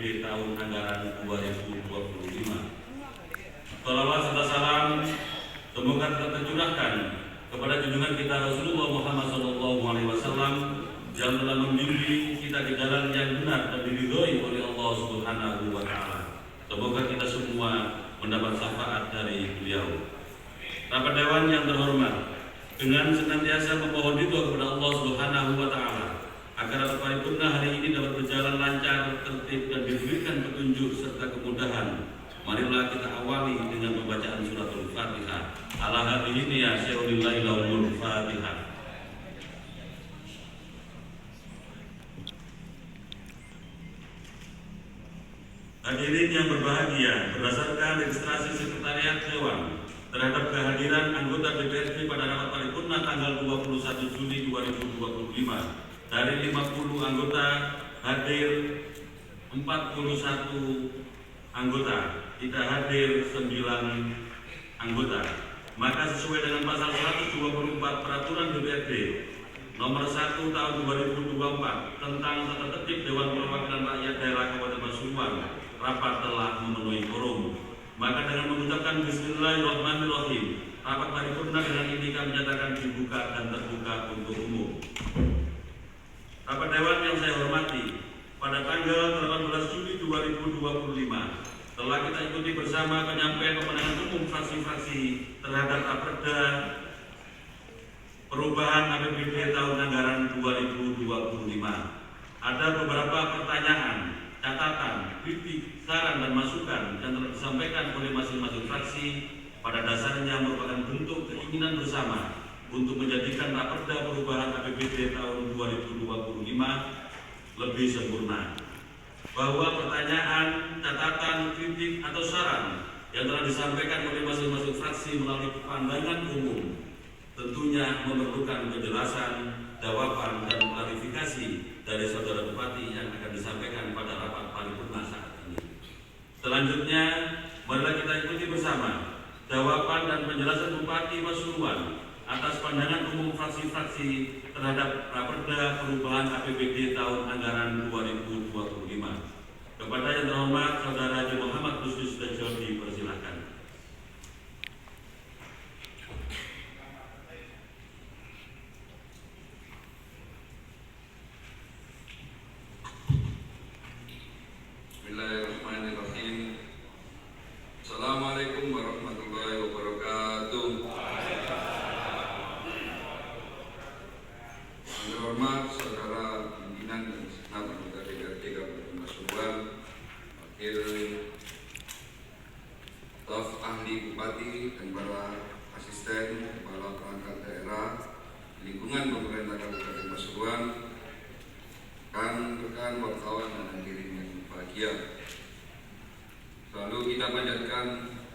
APBD tahun anggaran 2025. Salawat serta salam semoga tetap tercurahkan kepada junjungan kita Rasulullah Muhammad SAW yang telah membimbing kita di jalan yang benar dan diridhoi oleh Allah Subhanahu wa Ta'ala. Semoga kita semua mendapat syafaat dari beliau. Rapat Dewan yang terhormat, dengan senantiasa memohon ridho kepada Allah Subhanahu wa Ta'ala agar rapat paripurna hari ini dapat berjalan lancar, tertib dan diberikan petunjuk serta kemudahan. Marilah kita awali dengan pembacaan suratul Fatihah. Ala hadhihi ya syai'ulillahi lahumul Fatihah. Hadirin yang berbahagia, berdasarkan registrasi Sekretariat Dewan terhadap kehadiran anggota DPRD pada rapat paripurna tanggal 21 Juli 2025, dari 50 anggota hadir 41 anggota, tidak hadir 9 anggota. Maka sesuai dengan pasal 124 Peraturan DPRD nomor 1 tahun 2024 tentang tata tertib Dewan Perwakilan Rakyat Daerah Kabupaten Pasuruan, rapat telah memenuhi quorum. Maka dengan mengucapkan Bismillahirrahmanirrahim, rapat paripurna dengan ini kami nyatakan dibuka dan terbuka untuk umum. Rapat Dewan yang saya hormati, pada tanggal 18 Juli 2025 telah kita ikuti bersama penyampaian pemenangan umum fraksi-fraksi terhadap Raperda perubahan APBD tahun anggaran 2025. Ada beberapa pertanyaan, catatan, kritik, saran dan masukan yang telah disampaikan oleh masing-masing fraksi pada dasarnya merupakan bentuk keinginan bersama untuk menjadikan Raperda perubahan APBD tahun 2025 lebih sempurna. Bahwa pertanyaan, catatan, kritik atau saran yang telah disampaikan oleh masing-masing fraksi melalui pandangan umum tentunya memerlukan penjelasan, jawaban dan klarifikasi dari saudara bupati yang akan disampaikan pada rapat paripurna saat ini. Selanjutnya, marilah kita ikuti bersama jawaban dan penjelasan Bupati Pasuruan atas pandangan umum fraksi-fraksi terhadap Raperda perubahan APBD tahun anggaran 2025. Kepada yang terhormat Saudara Haji Muhammad Busnus Tejo, dipersilakan. Bismillahirrahmanirrahim. Assalamualaikum warahmatullahi wabarakatuh. Yang terhormat Saudara Pimpinan dan Senat Anggota DPRD Kabupaten Pasuruan, Wakil Staf Ahli Bupati dan para asisten kepala perangkat daerah lingkungan pemerintah Kabupaten Pasuruan, rekan-rekan wartawan dan hadirin yang berbahagia. Lalu kita panjatkan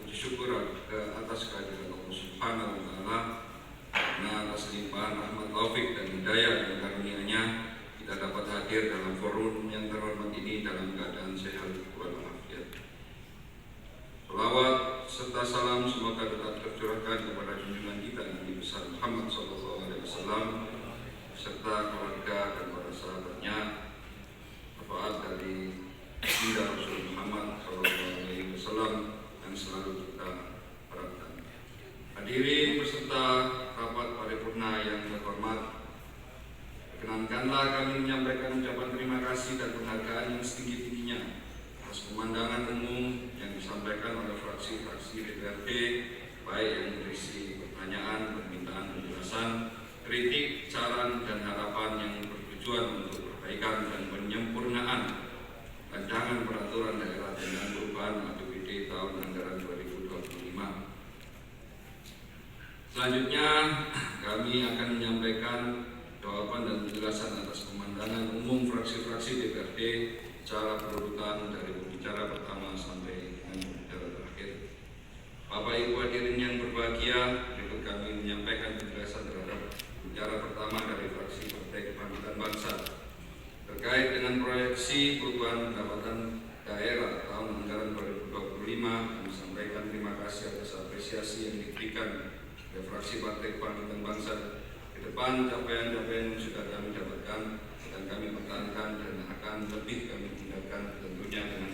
puji syukur ke atas kehadiran Allah Subhanahu wa Ta'ala, karena atas limpahan rahmat taufik dan hidayah dan karunia-Nya kita dapat hadir dalam forum yang terhormat ini dalam keadaan sehat walafiat. Shalawat serta salam semoga tetap tercurahkan kepada junjungan kita Nabi besar Muhammad SAW serta keluarga dan para sahabatnya, syafaat dari Baginda Rasul Muhammad SAW yang selalu kita harapkan. Hadirin peserta rapat paripurna yang terhormat, perkenankanlah kami menyampaikan ucapan terima kasih dan penghargaan yang setinggi-tingginya atas pemandangan umum yang disampaikan oleh fraksi-fraksi DPRD, baik yang berisi pertanyaan, permintaan penjelasan, kritik, saran, dan harapan yang bertujuan untuk perbaikan dan penyempurnaan rancangan peraturan daerah tentang perubahan APBD tahun anggaran 2025. Selanjutnya, kami akan menyampaikan jawaban dan penjelasan atas pemandangan umum fraksi-fraksi DPRD secara berurutan dari pembicara pertama sampai dengan pembicara terakhir. Bapak Ibu hadirin yang berbahagia, berikut kami menyampaikan penjelasan terhadap pembicara pertama dari fraksi Partai Kebangkitan Bangsa terkait dengan proyeksi perubahan pendapatan daerah tahun anggaran 2025. Kami sampaikan terima kasih atas apresiasi yang diberikan oleh fraksi Partai Kebangkitan Bangsa. Ke depan capaian-capaian yang sudah kami dapatkan akan kami pertahankan dan akan lebih kami tingkatkan tentunya dengan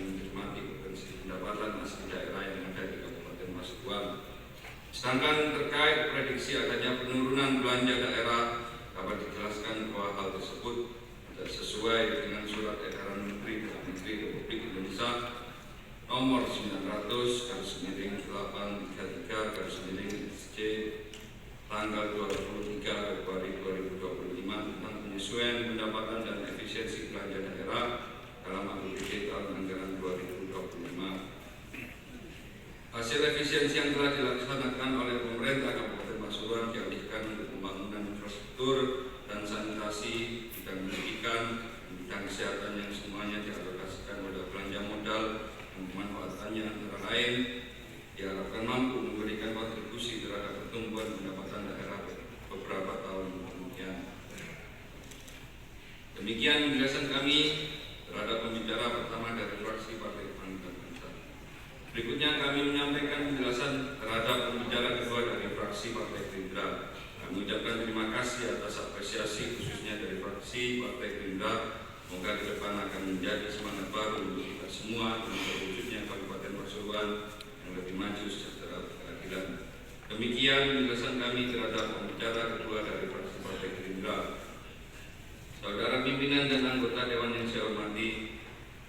Sedangkan terkait prediksi adanya penurunan belanja daerah, dapat dijelaskan bahwa hal tersebut tidak sesuai dengan surat edaran Menteri Dalam Negeri Republik Indonesia nomor 900/833/SC tanggal 23 Februari 2025 tentang penyesuaian pendapatan dan efisiensi belanja daerah dalam APBD tahun anggaran 2025. Hasil efisiensi yang telah dilaksanakan oleh pemerintah Kabupaten Pasuruan dialihkan untuk pembangunan infrastruktur dan sanitasi, bidang pendidikan, bidang kesehatan yang semuanya dialokasikan pada belanja modal yang pemanfaatannya antara lain diharapkan mampu memberikan kontribusi terhadap pertumbuhan pendapatan daerah beberapa tahun kemudian. Demikian penjelasan kami terhadap pembicara pertama dari fraksi Partai Kebangkitan Bangsa. Berikutnya kami menyampaikan penjelasan terhadap pembicara kedua dari fraksi Partai Gerindra. Kami mengucapkan terima kasih atas apresiasi khususnya dari fraksi Partai Gerindra. Semoga ke depan akan menjadi semangat baru untuk kita semua dan terwujudnya Kabupaten Pasuruan yang lebih maju secara berkeadilan. Demikian penjelasan kami terhadap pembicara kedua dari fraksi Partai Gerindra. Saudara pimpinan dan anggota Dewan yang saya hormati,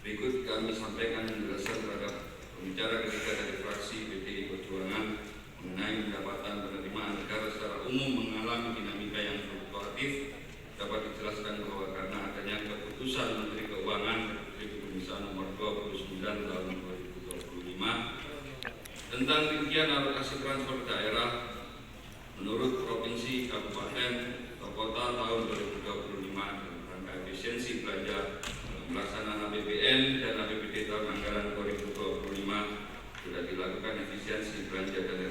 berikut kami sampaikan penjelasan terhadap pembicara ketiga dari fraksi PDI Perjuangan mengenai pendapatan penerimaan negara secara umum mengalami dinamika yang fluktuatif. Dapat dijelaskan bahwa karena adanya keputusan Menteri Keuangan Republik Indonesia nomor 29 tahun 2025 tentang rincian alokasi transfer daerah menurut provinsi, kabupaten, atau kota tahun 2025 dalam rangka efisiensi belanja pelaksanaan APBN dan APBD tahun anggaran 2025 sudah dilakukan efisiensi belanja dan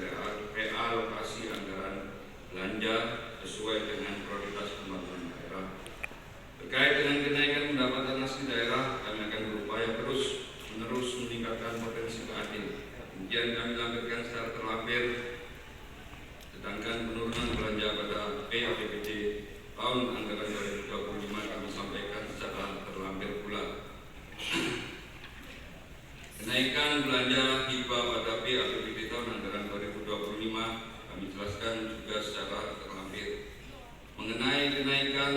realokasi anggaran belanja sesuai dengan prioritas pembangunan daerah. Terkait dengan kenaikan pendapatan asli daerah, kami akan berupaya terus-menerus meningkatkan potensi keadilan. Kemudian kami lampirkan secara terlampir. Sedangkan penurunan belanja pada APBD tahun anggaran 2025 kami sampaikan secara terlampir pula. Kenaikan belanja hibah pada APBD tahun anggaran 2025 kami jelaskan juga secara terlampir. Mengenai kenaikan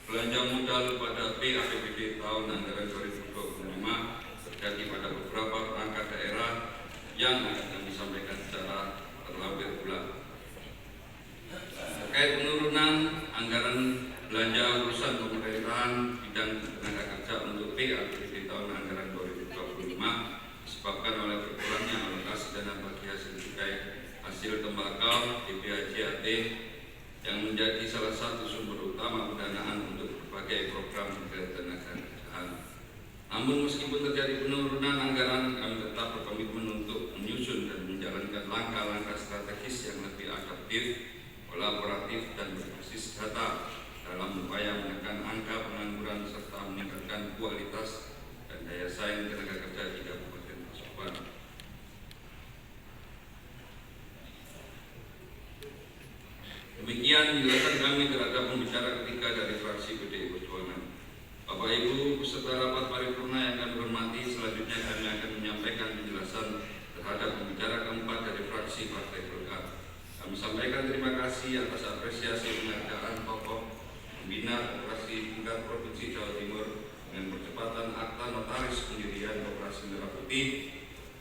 belanja modal pada APBD tahun anggaran 2025 terjadi pada beberapa perangkat daerah yang akan kami sampaikan secara terlampir pula. Terkait penurunan anggaran belanja urusan pemerintahan bidang tenaga kerja untuk APBD tahun anggaran 2025 disebabkan oleh berkurangnya alokasi dana bagi hasil cukai hasil tembakau DPHJAT yang menjadi salah satu sumber utama pendanaan untuk berbagai program ketenaga kerjaan. Namun meskipun terjadi penurunan anggaran, kami tetap berkomitmen untuk menyusun dan menjalankan langkah-langkah strategis yang lebih adaptif, kolaboratif, dan berbasis data dalam upaya menekan angka pengangguran serta meningkatkan kualitas dan daya saing tenaga kerja di Kabupaten Pasuruan. Demikian penjelasan kami terhadap pembicara ketiga dari fraksi PDI Perjuangan. Bapak Ibu peserta rapat paripurna yang kami hormati, selanjutnya kami akan menyampaikan penjelasan terhadap pembicara keempat dari fraksi Partai Golkar. Kami sampaikan terima kasih atas apresiasi penghargaan tokoh pembina operasi tingkat provinsi Jawa Timur dengan percepatan akta notaris pendirian operasi Merah Putih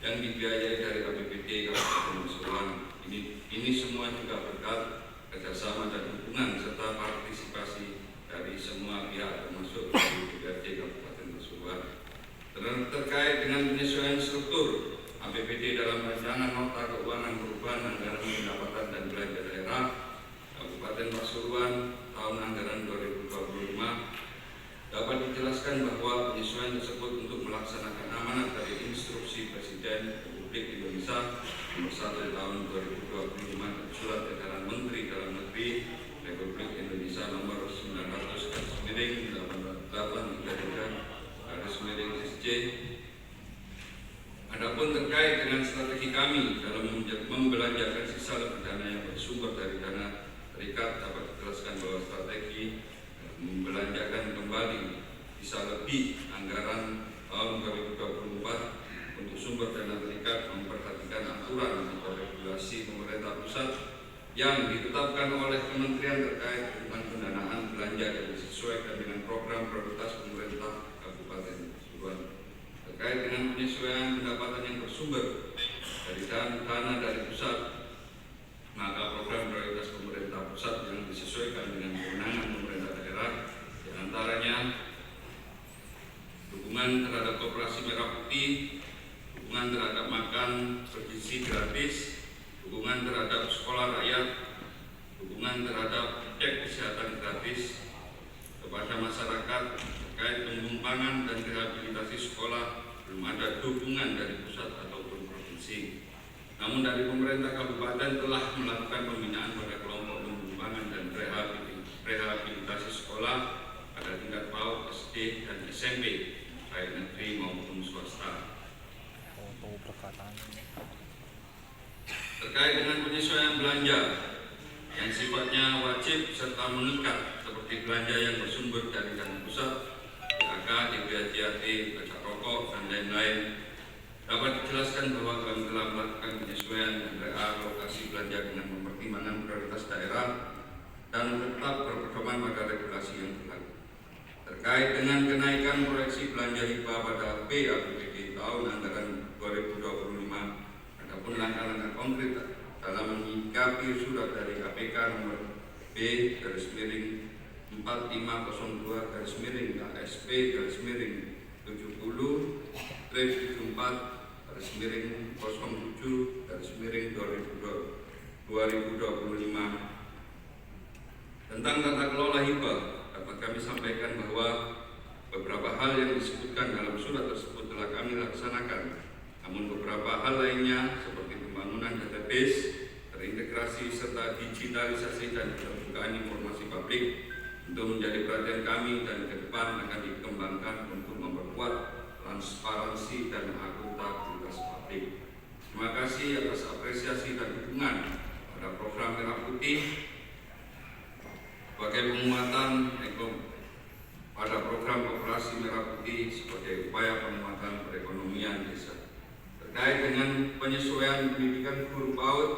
yang dibiayai dari APBD Kabupaten Pasuruan. Ini semua juga berkat kerjasama dan dukungan serta partisipasi dari semua pihak termasuk DPRD Kabupaten Pasuruan. Terkait dengan penyesuaian struktur APBD dalam rancangan nota keuangan perubahan anggaran pendapatan dan belanja daerah Kabupaten Pasuruan tahun anggaran 2025 dapat dijelaskan bahwa penyesuaian tersebut untuk melaksanakan amanat dari Instruksi Presiden Republik Indonesia nomor 1 tahun 2025 dan Surat Edaran Menteri Dalam Negeri Republik Indonesia nomor 900/833/SC. Adapun terkait dengan strategi kami dalam membelanjakan sisa lebih dana yang bersumber dari dana terikat, dapat dijelaskan bahwa strategi membelanjakan kembali sisa lebih anggaran tahun 2024 untuk sumber dana terikat memperhatikan aturan atau regulasi pemerintah yang ditetapkan oleh kementerian terkait dengan pendanaan belanja yang disesuaikan dengan program prioritas pemerintah Kabupaten Pasuruan. Terkait dengan penyesuaian pendapatan yang bersumber dari dana dari pusat, maka program prioritas pemerintah pusat yang disesuaikan dengan kewenangan pemerintah daerah diantaranya dukungan terhadap koperasi merah putih, dukungan terhadap makan bergizi gratis, dukungan terhadap sekolah rakyat, dukungan terhadap cek kesehatan gratis kepada masyarakat terkait pengembangan dan rehabilitasi sekolah. Belum ada dukungan dari pusat ataupun provinsi. Namun dari pemerintah kabupaten telah melakukan pembinaan pada kelompok pengembangan dan rehabilitasi sekolah pada tingkat PAUD, SD, dan SMP, baik negeri maupun swasta. Terkait dengan penyesuaian belanja yang sifatnya wajib serta mengikat seperti belanja yang bersumber dari dana pusat, PHK, DPJAT, pajak rokok, dan lain-lain, dapat dijelaskan bahwa kami telah melakukan penyesuaian dan realokasi belanja dengan mempertimbangkan prioritas daerah dan tetap berpedoman pada regulasi yang berlaku. Terkait dengan kenaikan proyeksi belanja hibah pada APBD tahun anggaran 2025, adapun langkah-langkah konkret dalam menyikapi surat dari KPK nomor B/70-451/70-70-07/2025 tentang tata kelola hibah, dapat kami sampaikan bahwa beberapa hal yang disebutkan dalam surat tersebut telah kami laksanakan. Namun beberapa hal lainnya seperti pembangunan database, terintegrasi serta digitalisasi dan keterbukaan informasi publik untuk menjadi perhatian kami dan ke depan akan dikembangkan untuk memperkuat transparansi dan akuntabilitas publik. Terima kasih atas apresiasi dan dukungan pada program Merah Putih sebagai penguatan pada program operasi Merah Putih sebagai upaya penguatan perekonomian desa. Terkait dengan penyesuaian pendidikan guru PAUD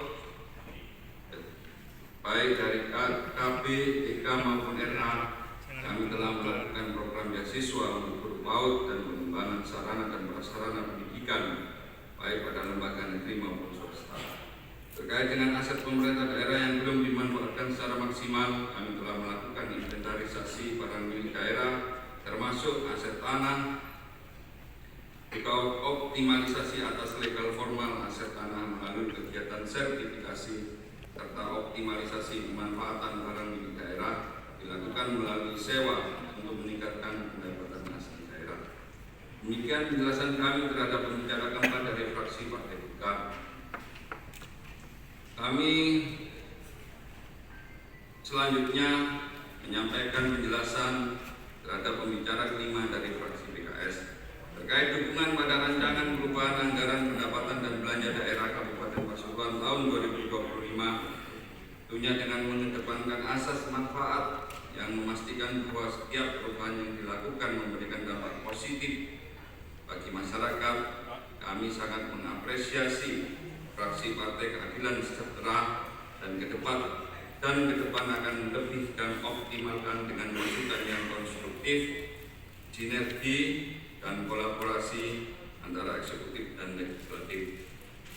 baik dari KB, TK maupun RA, kami telah melakukan program beasiswa untuk guru PAUD dan pengembangan sarana dan prasarana pendidikan baik pada lembaga negeri maupun swasta. Terkait dengan aset pemerintah daerah yang belum dimanfaatkan secara maksimal, kami telah melakukan inventarisasi barang milik daerah termasuk aset tanah, optimalisasi atas legal formal aset tanah melalui kegiatan sertifikasi serta optimalisasi pemanfaatan barang milik daerah dilakukan melalui sewa untuk meningkatkan pendapatan asli daerah. Demikian penjelasan kami terhadap pembicara keempat dari fraksi Partai Golkar. Kami selanjutnya menyampaikan penjelasan terhadap pembicara kelima dari fraksi PKS terkait dukungan pada rancangan perubahan anggaran pendapatan dan belanja daerah Kabupaten Pasuruan tahun 2025, tentunya dengan mengedepankan asas manfaat yang memastikan bahwa setiap perubahan yang dilakukan memberikan dampak positif bagi masyarakat. Kami sangat mengapresiasi fraksi Partai Keadilan Sejahtera dan ke depan akan lebih dan optimalkan dengan masukan yang konstruktif, sinergi dan kolaborasi antara eksekutif dan legislatif.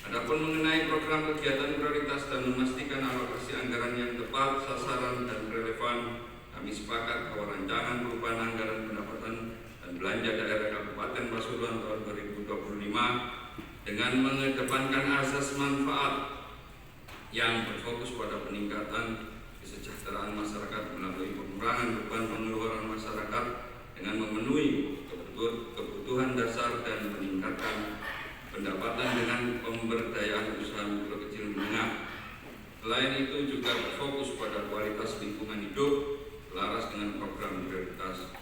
Adapun mengenai program kegiatan prioritas dan memastikan alokasi anggaran yang tepat sasaran dan relevan, kami sepakat bahwa rancangan perubahan anggaran pendapatan dan belanja daerah Kabupaten Pasuruan tahun 2025 dengan mengedepankan asas manfaat yang berfokus pada peningkatan kesejahteraan masyarakat melalui pengurangan beban pengeluaran masyarakat dengan memenuhi kebutuhan dasar dan meningkatkan pendapatan dengan pemberdayaan usaha mikro kecil menengah. Selain itu juga berfokus pada kualitas lingkungan hidup selaras dengan program prioritas.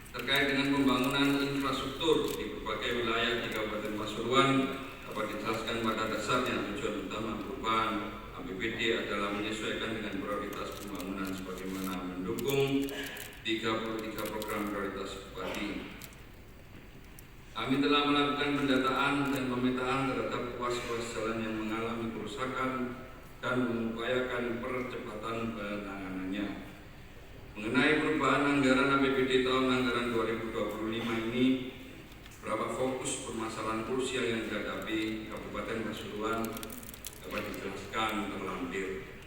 Terkait dengan pembangunan infrastruktur di berbagai wilayah di Kabupaten Pasuruan, dapat dijelaskan pada dasarnya tujuan utama perubahan APBD adalah menyesuaikan dengan prioritas pembangunan sebagaimana mendukung 33 program prioritas Bupati. Kami telah melakukan pendataan dan pemetaan terhadap ruas-ruas jalan yang mengalami kerusakan dan mengupayakan percepatan penanganannya. Mengenai perubahan anggaran APBD tahun anggaran 2025 ini, berapa fokus permasalahan krusial yang dihadapi Kabupaten Pasuruan dapat dijelaskan terlampir.